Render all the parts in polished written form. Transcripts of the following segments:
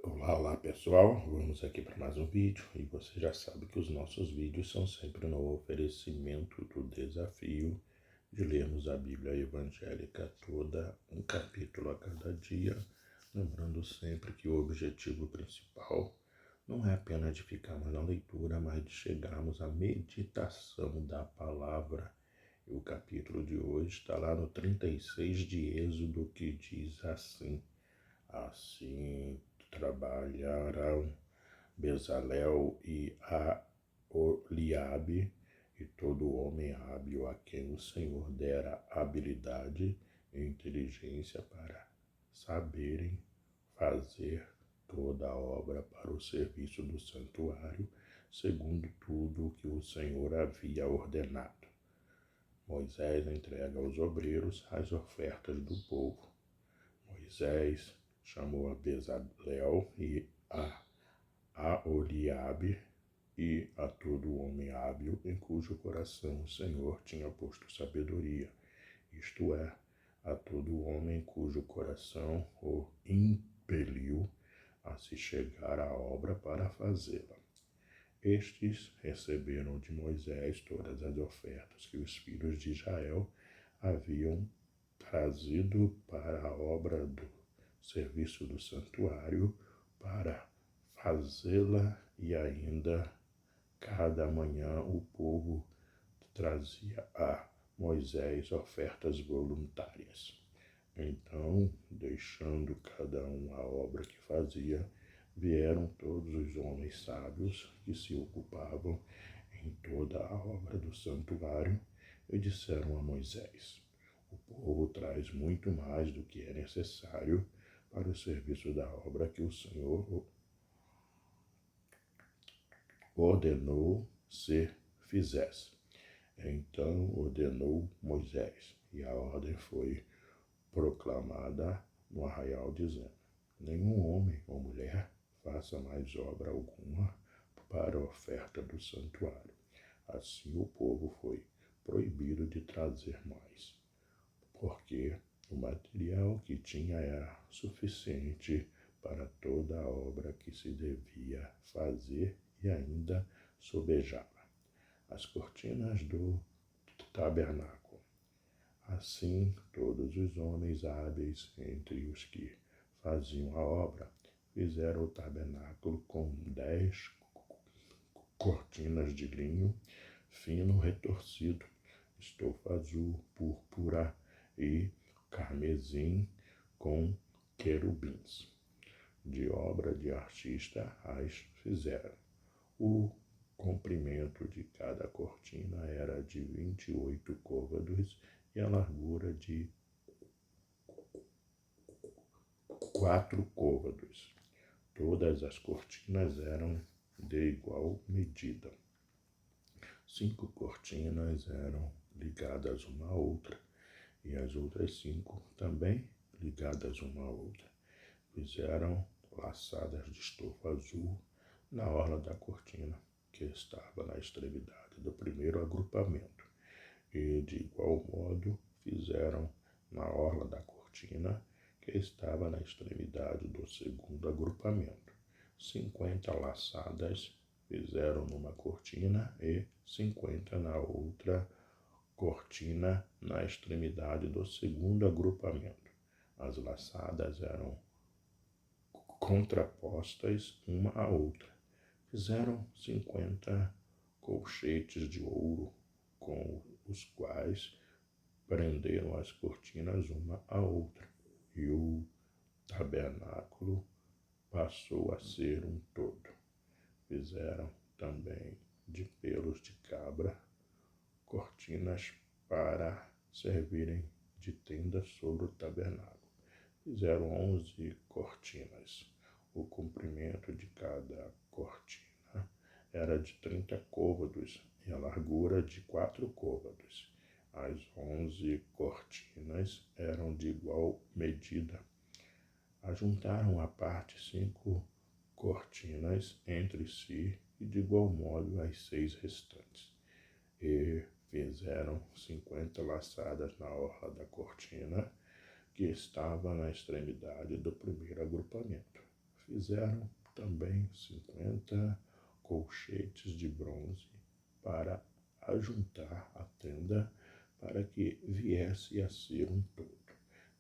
Olá pessoal, vamos aqui para mais um vídeo e você já sabe que os nossos vídeos são sempre no oferecimento do desafio de lermos a Bíblia evangélica toda, um capítulo a cada dia, lembrando sempre que o objetivo principal não é apenas de ficarmos na leitura, mas de chegarmos à meditação da palavra. E o capítulo de hoje está lá no 36 de Êxodo, que diz assim trabalharão Bezalel e Aholiabe, e todo homem hábil a quem o Senhor dera habilidade e inteligência para saberem fazer toda a obra para o serviço do santuário, segundo tudo o que o Senhor havia ordenado. Moisés entrega aos obreiros as ofertas do povo. Moisés chamou a Bezalel e a Aholiabe e a todo homem hábil em cujo coração o Senhor tinha posto sabedoria, isto é, a todo homem cujo coração o impeliu a se chegar à obra para fazê-la. Estes receberam de Moisés todas as ofertas que os filhos de Israel haviam trazido para a obra do serviço do santuário, para fazê-la, e ainda cada manhã o povo trazia a Moisés ofertas voluntárias. Então, deixando cada um a obra que fazia, vieram todos os homens sábios que se ocupavam em toda a obra do santuário e disseram a Moisés: o povo traz muito mais do que é necessário para o serviço da obra que o Senhor ordenou se fizesse. Então ordenou Moisés, e a ordem foi proclamada no arraial, dizendo: nenhum homem ou mulher faça mais obra alguma para a oferta do santuário. Assim o povo foi proibido de trazer mais, porque o material que tinha era suficiente para toda a obra que se devia fazer, e ainda sobejava as cortinas do tabernáculo. Assim, todos os homens hábeis entre os que faziam a obra fizeram o tabernáculo com 10 cortinas de linho fino retorcido, estofa azul, púrpura e carmesim, com querubins. De obra de artista as fizeram. O comprimento de cada cortina era de 28 côvados e a largura de 4 côvados. Todas as cortinas eram de igual medida. 5 cortinas eram ligadas uma à outra, e as outras 5 também ligadas uma à outra. Fizeram laçadas de estofa azul na orla da cortina, que estava na extremidade do primeiro agrupamento, e de igual modo fizeram na orla da cortina, que estava na extremidade do segundo agrupamento. 50 laçadas fizeram numa cortina e 50 na outra cortina, na extremidade do segundo agrupamento. As laçadas eram contrapostas uma à outra. Fizeram 50 colchetes de ouro, com os quais prenderam as cortinas uma à outra, e o tabernáculo passou a ser um todo. Fizeram também de pelos de cabra cortinas para servirem de tenda sobre o tabernáculo. Fizeram 11 cortinas. O comprimento de cada cortina era de 30 côvados e a largura de 4 côvados. As 11 cortinas eram de igual medida. Ajuntaram à parte 5 cortinas entre si, e de igual modo as 6 restantes. E fizeram 50 laçadas na orla da cortina, que estava na extremidade do primeiro agrupamento. fizeram também 50 colchetes de bronze para ajuntar a tenda para que viesse a ser um todo.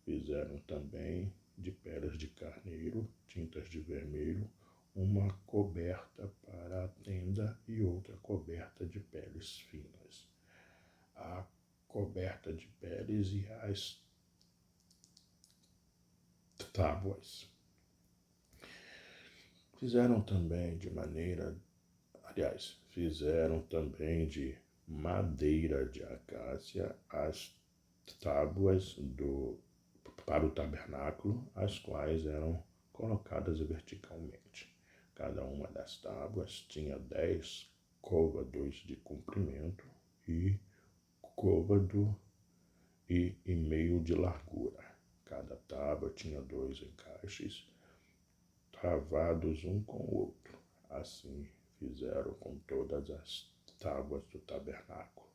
Fizeram também de peles de carneiro, tintas de vermelho, uma coberta para a tenda e outra coberta de peles finas. A coberta de peles e as tábuas. Fizeram também de madeira de acácia as tábuas para o tabernáculo, as quais eram colocadas verticalmente. Cada uma das tábuas tinha 10 côvados de comprimento e côvado e meio de largura. Cada tábua tinha 2 encaixes travados um com o outro. Assim fizeram com todas as tábuas do tabernáculo.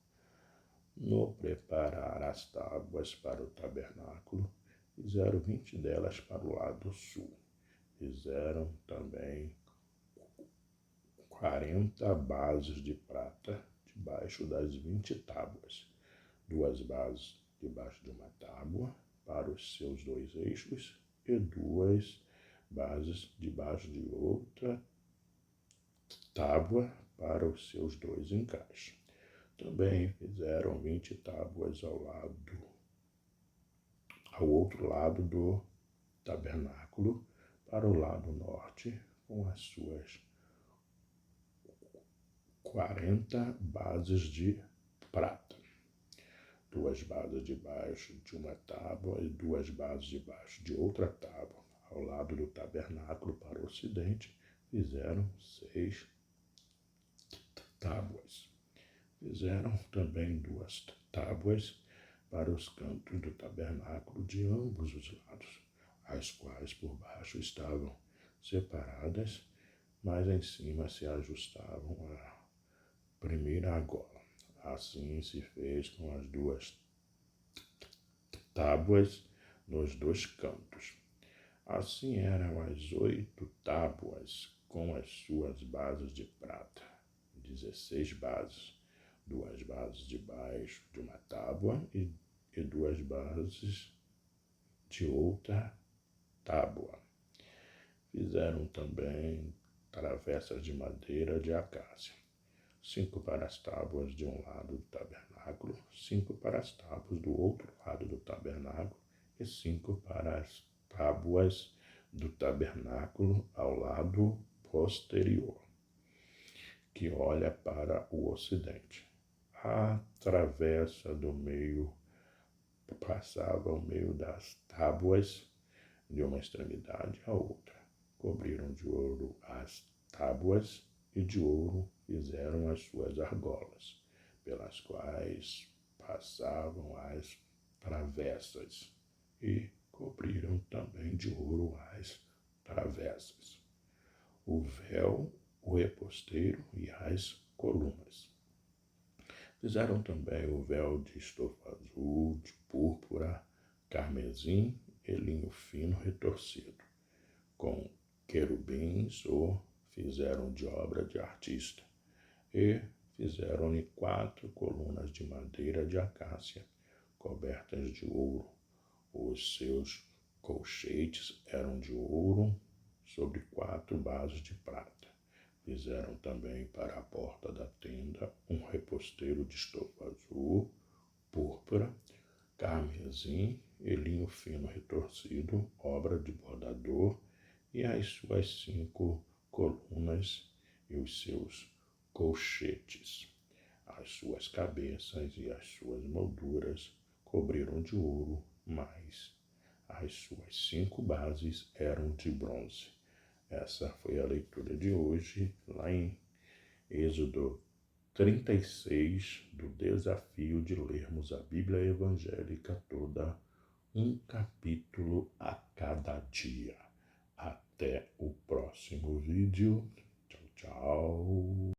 No preparar as tábuas para o tabernáculo, fizeram 20 delas para o lado sul. Fizeram também 40 bases de prata debaixo das 20 tábuas, 2 bases debaixo de uma tábua para os seus 2 eixos e 2 bases debaixo de outra tábua para os seus 2 encaixes. Também fizeram 20 tábuas ao outro lado do tabernáculo, para o lado norte, com as suas 40 bases de prata. 2 bases debaixo de uma tábua e 2 bases debaixo de outra tábua. Ao lado do tabernáculo para o ocidente, fizeram 6 tábuas. Fizeram também 2 tábuas para os cantos do tabernáculo de ambos os lados, as quais por baixo estavam separadas, mas em cima se ajustavam à primeira argola. Assim se fez com as 2 tábuas nos 2 cantos. Assim eram as 8 tábuas com as suas bases de prata, 16 bases, 2 bases debaixo de uma tábua e 2 bases de outra tábua. Fizeram também travessas de madeira de acácia, 5 para as tábuas de um lado do tabernáculo, 5 para as tábuas do outro lado do tabernáculo e 5 para as tábuas do tabernáculo ao lado posterior, que olha para o ocidente. A travessa do meio passava ao meio das tábuas de uma extremidade à outra. Cobriram de ouro as tábuas e de ouro fizeram as suas argolas, pelas quais passavam as travessas, e cobriram também de ouro as travessas, o véu, o reposteiro e as colunas. Fizeram também o véu de estofa azul, de púrpura, carmesim e linho fino retorcido, com querubins, ou fizeram de obra de artista, e fizeram-lhe 4 colunas de madeira de acácia, cobertas de ouro. Os seus colchetes eram de ouro sobre 4 bases de prata. Fizeram também para a porta da tenda um reposteiro de estofa azul, púrpura, carmesim e linho fino retorcido, obra de bordador, e as suas 5 colunas e os seus colchetes. As suas cabeças e as suas molduras cobriram de ouro, mas as suas 5 bases eram de bronze. Essa foi a leitura de hoje, lá em Êxodo 36, do desafio de lermos a Bíblia evangélica toda, um capítulo a cada dia. Até o próximo vídeo. Tchau, tchau.